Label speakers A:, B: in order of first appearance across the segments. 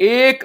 A: 1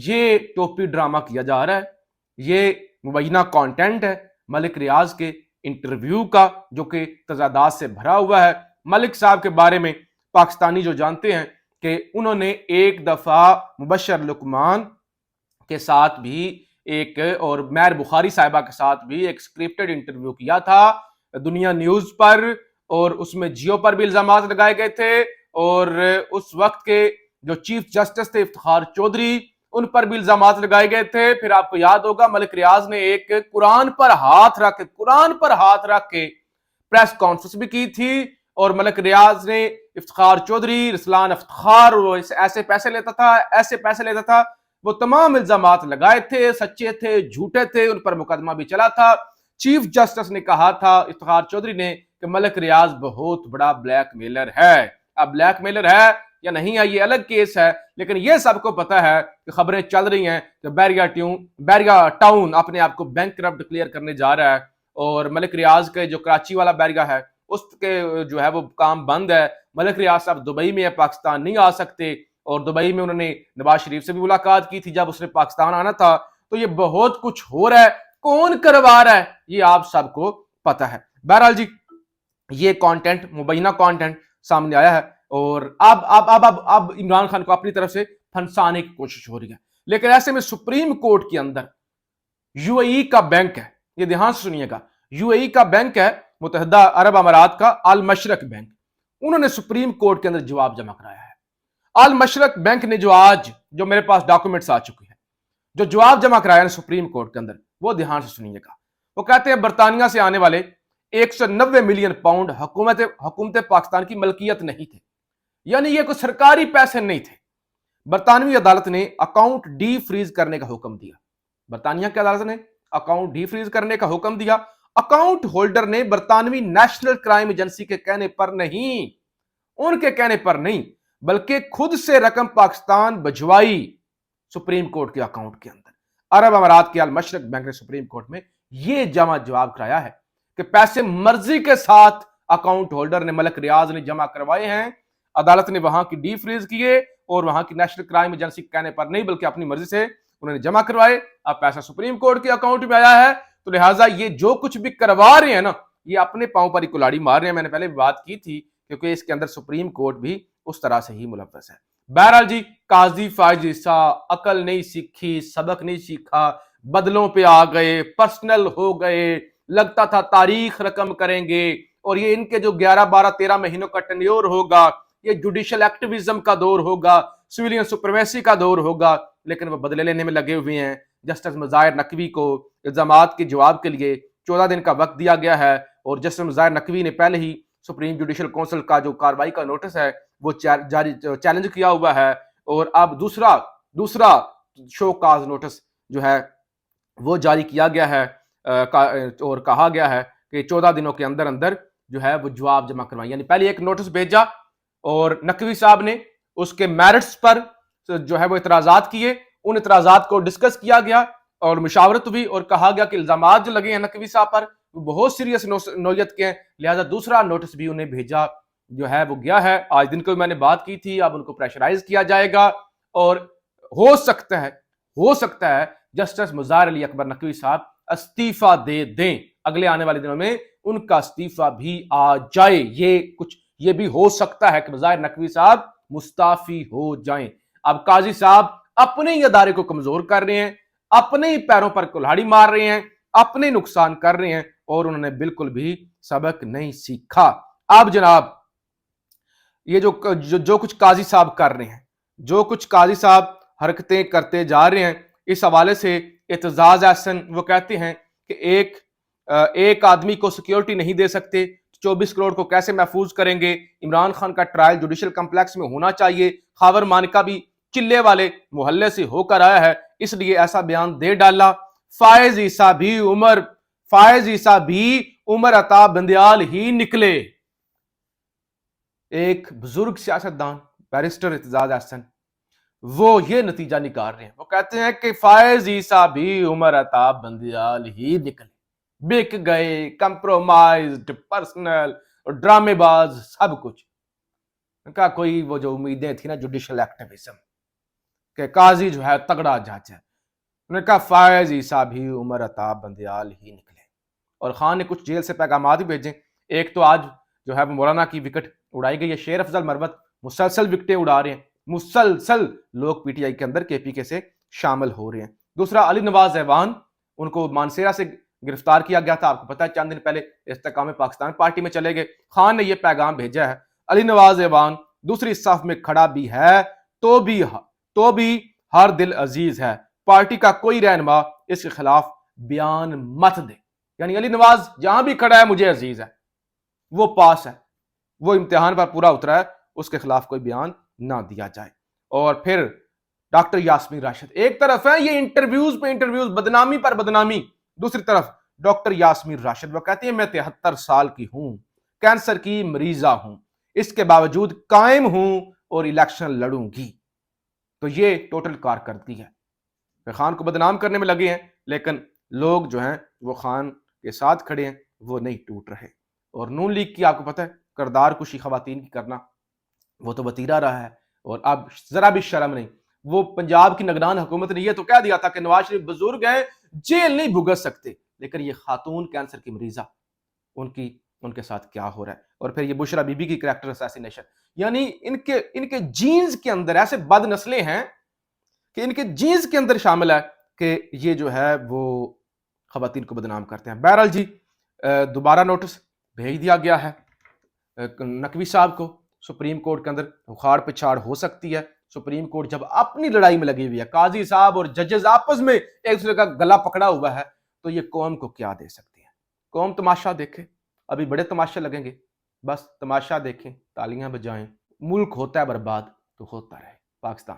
A: یہ ٹوپی ڈرامہ کیا جا رہا ہے، یہ مبینہ کانٹینٹ ہے ملک ریاض کے انٹرویو کا جو کہ تضادات سے بھرا ہوا ہے۔ ملک صاحب کے بارے میں پاکستانی جو جانتے ہیں کہ انہوں نے ایک دفعہ مبشر لقمان کے ساتھ بھی ایک اور مہر بخاری صاحبہ کے ساتھ بھی ایک سکرپٹڈ انٹرویو کیا تھا دنیا نیوز پر، اور اس میں جیو پر بھی الزامات لگائے گئے تھے، اور اس وقت کے جو چیف جسٹس تھے افتخار چودھری ان پر بھی الزامات لگائے گئے تھے۔ پھر آپ کو یاد ہوگا ملک ریاض نے ایک قرآن پر ہاتھ رکھ کے پریس کانفرنس بھی کی تھی، اور ملک ریاض نے افتخار چودھری، رسلان افتخار ایسے پیسے لیتا تھا، وہ تمام الزامات لگائے تھے، سچے تھے جھوٹے تھے، ان پر مقدمہ بھی چلا تھا۔ چیف جسٹس نے کہا تھا افتخار چودھری نے کہ ملک ریاض بہت بڑا بلیک میلر ہے۔ اب بلیک میلر ہے یا نہیں ہے یہ الگ کیس ہے، لیکن یہ سب کو پتا ہے کہ خبریں چل رہی ہیں کہ بیریا ٹاؤن اپنے آپ کو بینکرپٹ ڈکلیئر کرنے جا رہا ہے، اور ملک ریاض کے جو کراچی والا بیریا ہے اس کے جو ہے وہ کام بند ہے۔ ملک ریاض صاحب دبئی میں ہے، پاکستان نہیں آ سکتے، اور دبئی میں انہوں نے نواز شریف سے بھی ملاقات کی تھی جب اس نے پاکستان آنا تھا۔ تو یہ بہت کچھ ہو رہا ہے، کون کروا رہا ہے یہ آپ سب کو پتا ہے۔ بہرحال جی یہ کانٹینٹ مبینہ کانٹینٹ سامنے آیا ہے، اور اب عمران خان کو اپنی طرف سے پھنسانے کی کوشش ہو رہی ہے، لیکن ایسے میں سپریم کورٹ کے اندر یو اے ای کا بینک ہے، یہ دھیان سے سنیے گا، یو اے ای کا بینک ہے متحدہ عرب امارات کا المشرق بینک، انہوں نے سپریم کورٹ کے اندر جواب جمع کرایا ہے۔ المشرق بینک نے جو میرے پاس ڈاکومنٹس آ چکے ہیں، جو جواب جمع کرایا ہے سپریم کورٹ کے اندر، وہ دھیان سے سنیے گا۔ وہ کہتے ہیں برطانیہ سے آنے والے 190 ملین پاؤنڈ حکومت پاکستان کی ملکیت نہیں تھے، یعنی یہ کوئی سرکاری پیسے نہیں تھے۔ برطانوی عدالت نے اکاؤنٹ ڈی فریز کرنے کا حکم دیا، برطانیہ کی عدالت نے اکاؤنٹ ڈی فریز کرنے کا حکم دیا۔ اکاؤنٹ ہولڈر نے برطانوی نیشنل کرائم ایجنسی کے کہنے پر نہیں، ان کے کہنے پر نہیں، بلکہ خود سے رقم پاکستان بھجوائی سپریم کورٹ کے اکاؤنٹ کے اندر۔ عرب امارات کے المشرق بینک نے سپریم کورٹ میں یہ جواب کرایا ہے کہ پیسے مرضی کے ساتھ اکاؤنٹ ہولڈر نے ملک ریاض نے جمع کروائے ہیں، عدالت نے وہاں کی ڈی فریز کیے، اور وہاں کی نیشنل کرائم ایجنسی کے کہنے پر نہیں بلکہ اپنی مرضی سے انہوں نے جمع کروائے۔ اب پیسہ سپریم کورٹ کے اکاؤنٹ میں آیا ہے، تو لہٰذا یہ جو کچھ بھی کروا رہے ہیں نا، یہ اپنے پاؤں پر ہی کلاڑی مار رہے ہیں۔ میں نے پہلے بھی بات کی تھی کیونکہ اس کے اندر سپریم کورٹ بھی اس طرح سے ہی ملوث ہے۔ بہرحال جی قاضی فائز عیسیٰ عقل نہیں سیکھی، سبق نہیں سیکھا، بدلوں پہ آ گئے، پرسنل ہو گئے، لگتا تھا تاریخ رقم کریں گے، اور یہ ان کے جو 11 12 13 مہینوں کا ٹینیور ہوگا، یہ جوڈیشل ایکٹیویزم کا دور ہوگا، سویلین سپریمیسی کا دور ہوگا، لیکن وہ بدلے لینے میں لگے ہوئے ہیں۔ جسٹس مظاہر نقوی کو الزامات کے جواب کے لیے 14 دن کا وقت دیا گیا ہے، اور جسٹس مظاہر نقوی نے پہلے ہی سپریم جوڈیشل کونسل کا جو کارروائی کا نوٹس ہے وہ چیلنج کیا ہوا ہے، اور اب دوسرا شو کاز نوٹس جو ہے وہ جاری کیا گیا ہے، اور کہا گیا ہے کہ 14 دنوں کے اندر جو ہے وہ جواب جمع کروائیں۔ یعنی پہلے ایک نوٹس بھیجا اور نقوی صاحب نے اس کے میرٹس پر جو ہے وہ اعتراضات کیے، ان اعتراضات کو ڈسکس کیا گیا اور مشاورت ہوئی، اور کہا گیا کہ الزامات جو لگے ہیں نقوی صاحب پر وہ بہت سیریس نوعیت کے ہیں، لہذا دوسرا نوٹس بھی انہیں بھیجا جو ہے وہ گیا ہے۔ آج دن کو میں نے بات کی تھی، اب ان کو پریشرائز کیا جائے گا، اور ہو سکتا ہے جسٹس مظاہر علی اکبر نقوی صاحب استعفیٰ دے دیں، اگلے آنے والے دنوں میں ان کا استعفیٰ بھی آ جائے۔ یہ بھی ہو سکتا ہے کہ مظاہر نقوی صاحب مستعفی ہو جائیں۔ اب قاضی صاحب اپنے ہی ادارے کو کمزور کر رہے ہیں، اپنے ہی پیروں پر کلہاڑی مار رہے ہیں، اپنے نقصان کر رہے ہیں، اور انہوں نے بالکل بھی سبق نہیں سیکھا۔ اب جناب یہ جو کچھ قاضی صاحب کر رہے ہیں، جو کچھ قاضی صاحب حرکتیں کرتے جا رہے ہیں، اس حوالے سے اعتزاز احسن وہ کہتے ہیں کہ ایک آدمی کو سیکیورٹی نہیں دے سکتے، 24 کروڑ کو کیسے محفوظ کریں گے؟ عمران خان کا ٹرائل جوڈیشل کمپلیکس میں ہونا چاہیے، خاور مانکا بھی چلے والے محلے سے ہو کر آیا ہے، اس لیے ایسا بیان دے ڈالا۔ فائز عیسیٰ بھی عمر عطا بندیال ہی نکلے۔ ایک بزرگ سیاستدان بیرسٹر اعتزاز احسن وہ یہ نتیجہ نکال رہے ہیں، وہ کہتے ہیں کہ فائز عیسیٰ بھی عمر عطا بندیال ہی نکلے، بک گئے، کمپرومائزڈ، پرسنل اور ڈرامے باز، سب کچھ کا کوئی وہ جو امیدیں تھی نا جوڈیشل ایکٹیویزم، کہ قاضی جو ہے تگڑا جج ہے. انہوں نے کہا فائز عیسیٰ بھی عمر عطا بندیال ہی نکلے. اور خان نے کچھ جیل سے پیغامات بھی بھیجے. ایک تو آج جو ہے مولانا کی وکٹ اڑائی گئی ہے. شیر افضل مروت مسلسل وکٹیں اڑا رہے ہیں, مسلسل لوگ پی ٹی آئی کے اندر کے پی کے سے شامل ہو رہے ہیں. دوسرا علی نواز ایوان, ان کو مانسیرا سے گرفتار کیا گیا تھا, آپ کو پتا ہے چند دن پہلے استحکام پاکستان پارٹی میں چلے گئے. خان نے یہ پیغام بھیجا ہے علی نواز ایوان دوسری صف میں کھڑا بھی ہے تو بھی ہر دل عزیز ہے, پارٹی کا کوئی رہنما اس کے خلاف بیان مت دے. یعنی علی نواز جہاں بھی کھڑا ہے مجھے عزیز ہے, وہ پاس ہے, وہ امتحان پر پورا اترا ہے, اس کے خلاف کوئی بیان نہ دیا جائے. اور پھر ڈاکٹر یاسمین راشد ایک طرف ہے, یہ انٹرویوز پہ انٹرویوز, بدنامی پر بدنامی. دوسری طرف ڈاکٹر یاسمین راشد وہ کہتی ہیں میں 73 سال کی ہوں, کینسر کی مریضہ ہوں, اس کے باوجود قائم ہوں اور الیکشن لڑوں گی. تو یہ ٹوٹل کارکردگی ہے. خان کو بدنام کرنے میں لگے ہیں, لیکن لوگ جو ہیں وہ خان کے ساتھ کھڑے ہیں, وہ نہیں ٹوٹ رہے. اور نون لیگ کی آپ کو پتہ ہے کردار کشی خواتین کی کرنا وہ تو وتیرہ رہا ہے, اور اب ذرا بھی شرم نہیں. وہ پنجاب کی نگران حکومت نے یہ تو کہہ دیا تھا کہ نواز شریف بزرگ ہیں, جیل نہیں بھگت سکتے, لیکن یہ خاتون کینسر کی مریضہ, ان کے ساتھ کیا ہو رہا ہے. اور پھر یہ بشرا بی بی کی کریکٹر اسیسینیشن, یعنی ان کے جینز کے اندر ایسے بد نسلیں ہیں کہ ان کے جینز کے اندر شامل ہے کہ یہ جو ہے وہ خواتین کو بدنام کرتے ہیں. بہرحال جی دوبارہ نوٹس بھیج دیا گیا ہے نقوی صاحب کو. سپریم کورٹ کے اندر اکھاڑ پچھاڑ ہو سکتی ہے. سپریم کورٹ جب اپنی لڑائی میں لگی ہوئی ہے, قاضی صاحب اور ججز آپس میں ایک دوسرے کا گلا پکڑا ہوا ہے, تو یہ قوم کو کیا دے سکتی ہے؟ قوم تماشا دیکھے, ابھی بڑے تماشے لگیں گے, بس تماشا دیکھیں, تالیاں بجائیں. ملک ہوتا ہے برباد تو ہوتا رہے. پاکستان.